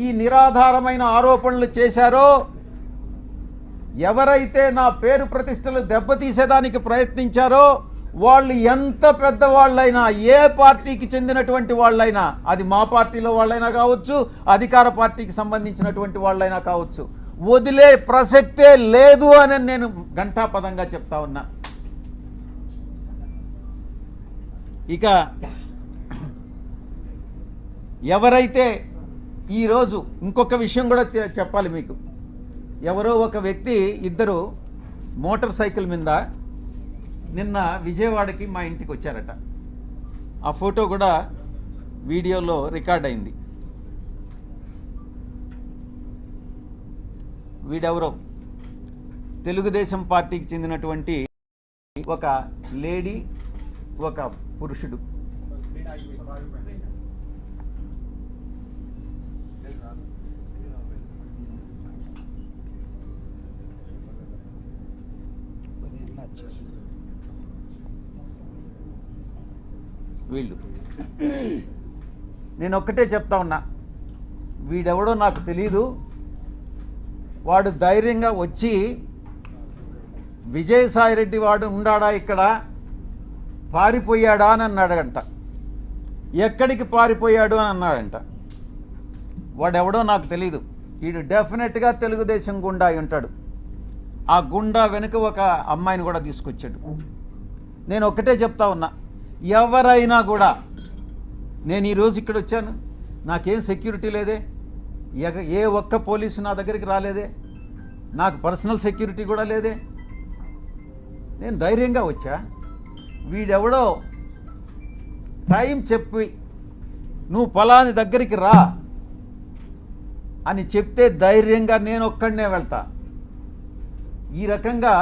ఈ నిరాధారమైన ఆరోపణలు చేశారో, ఎవరైతే నా పేరు ప్రతిష్టలు దెబ్బతీసేదానికి ప్రయత్నించారో వాళ్ళు ఎంత పెద్దవాళ్ళైనా, ఏ పార్టీకి చెందినటువంటి వాళ్ళైనా, అది మా పార్టీలో వాళ్ళైనా కావచ్చు, అధికార పార్టీకి సంబంధించినటువంటి వాళ్ళైనా కావచ్చు, వదిలే ప్రసక్తే లేదు అని నేను ఘంటాపదంగా చెప్తా ఉన్నా. ఇక ఎవరైతే ఈరోజు ఇంకొక విషయం కూడా చెప్పాలి మీకు. ఎవరో ఒక వ్యక్తి, ఇద్దరు మోటార్ సైకిల్ మీద నిన్న విజయవాడకి మా ఇంటికి వచ్చారట. ఆ ఫోటో కూడా వీడియోలో రికార్డ్ అయింది. వీడెవరో తెలుగుదేశం పార్టీకి చెందినటువంటి ఒక లేడీ, ఒక పురుషుడు. వీళ్ళు, నేను ఒక్కటే చెప్తా ఉన్నా, వీడెవడో నాకు తెలీదు. వాడు ధైర్యంగా వచ్చి విజయసాయిరెడ్డి వాడు ఉండాడా ఇక్కడ, పారిపోయాడా అని అన్నాడంట. ఎక్కడికి పారిపోయాడు అని అన్నాడంట. వాడెవడో నాకు తెలీదు. వీడు డెఫినెట్గా తెలుగుదేశం గుండా అయి ఉంటాడు. ఆ గుండా వెనుక ఒక అమ్మాయిని కూడా తీసుకొచ్చాడు. నేను ఒక్కటే చెప్తా ఉన్నా, ఎవరైనా కూడా, నేను ఈరోజు ఇక్కడ వచ్చాను, నాకేం సెక్యూరిటీ లేదే, ఏ ఒక్క పోలీసు నా దగ్గరికి రాలేదే, నాకు పర్సనల్ సెక్యూరిటీ కూడా లేదే, నేను ధైర్యంగా వచ్చా. వీడెవడో టైం చెప్పి నువ్వు ఫలాని దగ్గరికి రా అని చెప్తే ధైర్యంగా నేను ఒక్కడనే వెళ్తా. ఈ రకంగా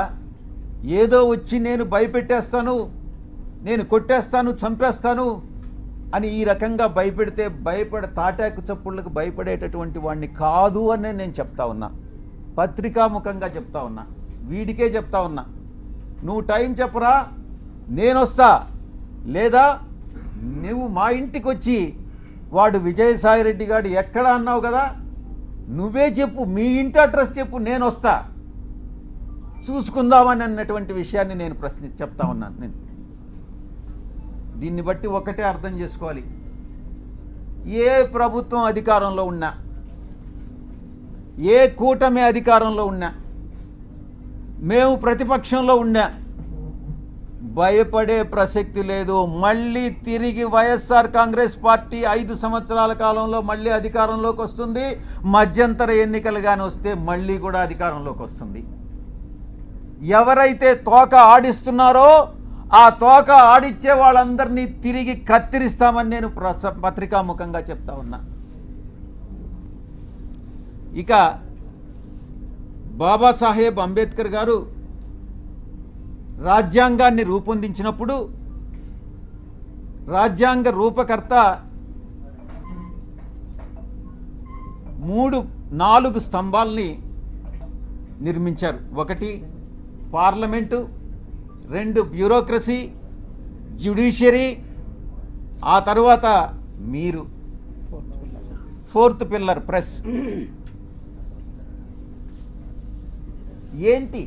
ఏదో వచ్చి నేను భయపెట్టేస్తాను, నేను కొట్టేస్తాను, చంపేస్తాను అని ఈ రకంగా భయపెడితే తాటాకు చప్పుళ్ళకు భయపడేటటువంటి వాడిని కాదు అని నేను చెప్తా ఉన్నా. పత్రికాముఖంగా చెప్తా ఉన్నా, వీడికే చెప్తా ఉన్నా. నువ్వు టైం చెప్పరా, నేను వస్తా, లేదా నువ్వు మా ఇంటికి వచ్చి వాడు విజయసాయిరెడ్డి గారు ఎక్కడ అన్నావు కదా, నువ్వే చెప్పు, మీ ఇంటి అడ్రస్ చెప్పు, నేను వస్తా, చూసుకుందామని అన్నటువంటి విషయాన్ని నేను చెప్తా ఉన్నాను. నేను దీన్ని బట్టి ఒకటే అర్థం చేసుకోవాలి, ఏ ప్రభుత్వం అధికారంలో ఉన్నా, ఏ కూటమి అధికారంలో ఉన్నా, మేము ప్రతిపక్షంలో ఉన్నా, భయపడే ప్రసక్తి లేదు. మళ్ళీ తిరిగి వైఎస్ఆర్ కాంగ్రెస్ పార్టీ 5 సంవత్సరాల కాలంలో మళ్ళీ అధికారంలోకి వస్తుంది. మధ్యంతర ఎన్నికలు కానీ వస్తే మళ్ళీ కూడా అధికారంలోకి వస్తుంది. ఎవరైతే తోక ఆడిస్తున్నారో ఆ తోక ఆడిచ్చే వాళ్ళందరినీ తిరిగి కత్తిరిస్తామని నేను పత్రికాముఖంగా చెప్తా ఉన్నా. ఇక బాబాసాహెబ్ అంబేద్కర్ గారు రాజ్యాంగాన్ని రూపొందించినప్పుడు రాజ్యాంగ రూపకర్త 4 స్తంభాలని నిర్మించారు. 1 పార్లమెంటు, 2 బ్యూరోక్రసీ, జ్యుడిషియరీ, ఆ తర్వాత మీరు 4th పిల్లర్ ప్రెస్. ఏంటి